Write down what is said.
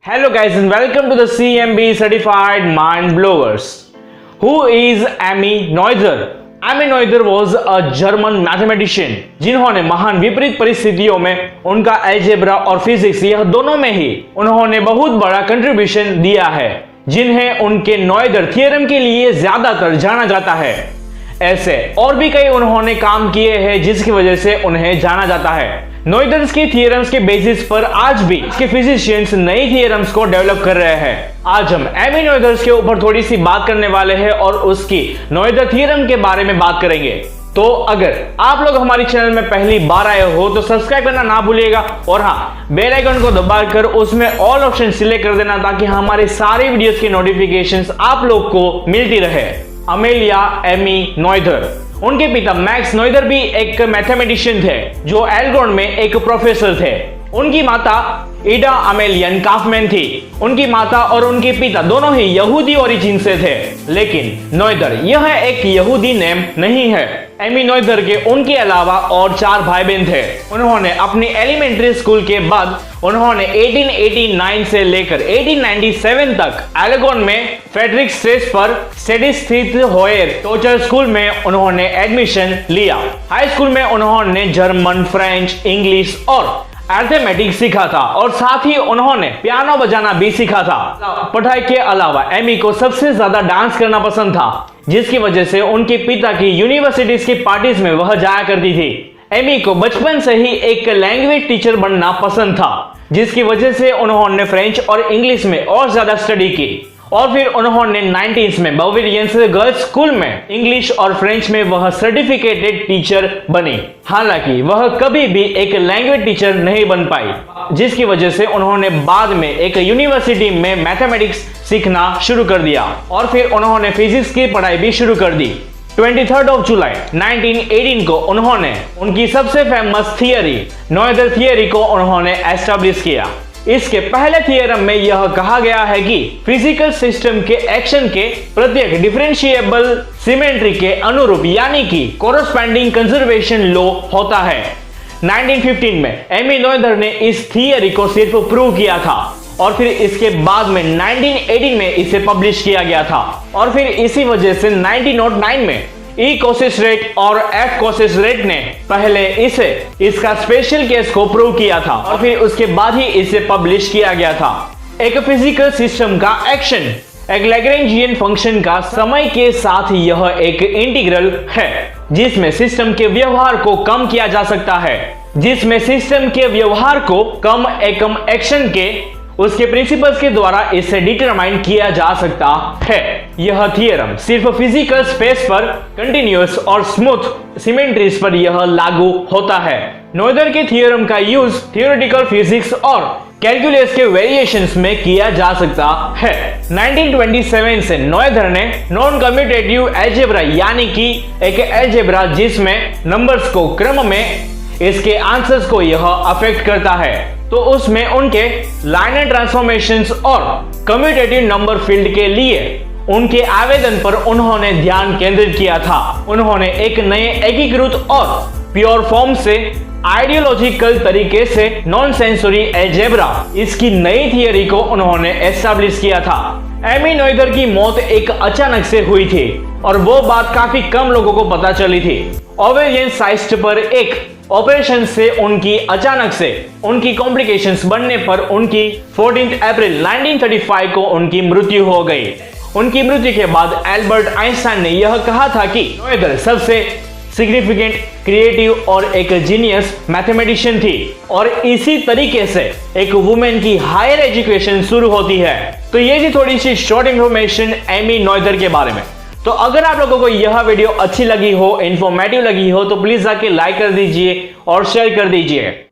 Hello guys and welcome to the CMB Certified Mind Blowers. Who is Emmy Noether? Emmy Noether was a German mathematician जिन्होंने महान विपरीत परिस्थितियों में उनका algebra और फिजिक्स यह दोनों में ही उन्होंने बहुत बड़ा कंट्रीब्यूशन दिया है, जिन्हें उनके नोएथर थ्योरम के लिए ज्यादातर जाना जाता है। ऐसे और भी कई उन्होंने काम किए हैं जिसकी वजह से उन्हें जाना जाता है। नोएथर्स के थ्योरम्स के बेसिस पर आज भी के फिजिशियंस नई थ्योरम्स को डेवलप कर रहे हैं। आज हम एमी नोएथर्स के ऊपर थोड़ी सी बात करने वाले हैं और उसकी नोएथर थ्योरम के बारे में बात करेंगे। तो अगर आप लोग हमारे चैनल में पहली बार आए हो तो सब्सक्राइब करना ना भूलिएगा और हाँ, बेल आइकन को दबाकर उसमें ऑल ऑप्शन सिलेक्ट कर देना ताकि हमारे सारे वीडियोस की नोटिफिकेशंस आप लोग को मिलती रहे। अमेलिया एमी नोएथर, उनके पिता मैक्स नोएथर भी एक मैथमेटिशियन थे जो एल्गोन में एक प्रोफेसर थे। उनकी माता इडा अमेलियन काफमैन थी। उनकी माता और उनके पिता दोनों ही यहूदी ओरिजिन से थे, लेकिन नोएथर यह एक यहूदी नेम नहीं है। एमी नोएथर के उनके अलावा और 4 भाई बहन थे। उन्होंने अपनी एलिमेंट्री स्कूल के बाद उन्होंने 1889 से लेकर 1897 तक एल्गोन में फ्रेडरिक स्ट्रेस पर स्थित होयर टोचर स्कूल में उन्होंने एडमिशन लिया। हाई स्कूल में उन्होंने जर्मन, फ्रेंच, इंग्लिश और अर्थमेटिक्स सीखा था और साथ ही उन्होंने पियानो बजाना भी सीखा था। पढ़ाई के अलावा एमी को सबसे ज्यादा डांस करना पसंद था, जिसकी वजह से उनके पिता की यूनिवर्सिटीज की पार्टीज में वह जाया करती थी। एमी को बचपन से ही एक लैंग्वेज टीचर बनना पसंद था, जिसकी वजह से उन्होंने फ्रेंच और इंग्लिश में और ज्यादा स्टडी की और फिर उन्होंने 90s में बावेरियन गर्ल्स स्कूल में इंग्लिश और फ्रेंच में वह सर्टिफिकेटेड टीचर बनी। हालांकि वह कभी भी एक लैंग्वेज टीचर नहीं बन पाई, जिसकी वजह से उन्होंने बाद में एक यूनिवर्सिटी में मैथमेटिक्स सीखना शुरू कर दिया और फिर उन्होंने फिजिक्स की पढ़ाई भी शुरू कर दी। 23 जुलाई 1918 को उन्होंने उनकी सबसे फेमस थियरी नोएथर थियरी को उन्होंने एस्टैब्लिश किया। इसके पहले थ्योरम में यह कहा गया है कि फिजिकल सिस्टम के एक्शन के प्रत्येक डिफरेंशिएबल सिमेट्री के अनुरूप यानी कि कोरस्पॉन्डिंग कंजर्वेशन लॉ होता है। 1915 में एमी नोएथर ने इस थियरी को सिर्फ प्रूव किया था और फिर इसके बाद में 1918 में इसे पब्लिश किया गया था और फिर इसी वजह से 1909 में ई कोसिस रेट और एफ कोसिस रेट ने पहले इसका स्पेशल केस को प्रूव किया था और फिर उसके बाद ही इसे पब्लिश किया गया था। एक फिजिकल सिस्टम का एक्शन एक लैग्रेंजियन फंक्शन का समय के साथ यह एक इंटीग्रल है जिसमें सिस्टम के व्यवहार को कम किया जा सकता है, जिसमें सिस्टम के व्यवहार को कम एकम एक्शन के उसके प्रिंसिपल्स के द्वारा इसे डिटरमाइन किया जा सकता है। यह थियरम सिर्फ फिजिकल स्पेस पर कंटिन्यूअस और स्मूथ सिमेट्रीज पर यह लागू होता है। नोएथर के थियरम का यूज थियोरेटिकल फिजिक्स और कैलकुलस के वेरिएशंस में किया जा सकता है। 1927 से नोएथर ने नॉन कम्यूटेटिव अलजेब्रा यानी कि एक अलजेब्रा जिसमें नंबर्स को क्रम में इसके आंसर्स को यह अफेक्ट करता है, तो उसमें उनके लाइनर ट्रांसफॉर्मेशंस और कम्यूटेटिव नंबर फील्ड के लिए उनके आवेदन पर उन्होंने ध्यान केंद्रित किया था। उन्होंने एक नए एकीकृत और प्योर फॉर्म से आइडियोलॉजिकल तरीके से नॉन सेंसरी अलजेब्रा इसकी नई थियरी को उन्होंने एस्टैब्लिश किया था। एमी नोएथर की मौत एक अचानक से हुई थी और वो बात काफी कम लोगों को पता चली थी। ओवेरियन साइस्ट पर एक ऑपरेशन से उनकी अचानक से उनकी कॉम्प्लिकेशंस बढ़ने पर उनकी 14 अप्रैल 1935 को उनकी मृत्यु हो गई। उनकी मृत्यु के बाद एल्बर्ट आइंस्टाइन ने यह कहा था कि नोएथर सबसे सिग्निफिकेंट, क्रिएटिव और एक जीनियस मैथमेटिशियन थी और इसी तरीके से एक वुमेन की हायर एजुकेशन शुरू होती है। तो ये थी थोड़ी सी शॉर्ट इंफॉर्मेशन एमी नोएथर के बारे में। तो अगर आप लोगों को यह वीडियो अच्छी लगी हो, इंफॉर्मेटिव लगी हो, तो प्लीज जाके लाइक कर दीजिए और शेयर कर दीजिए।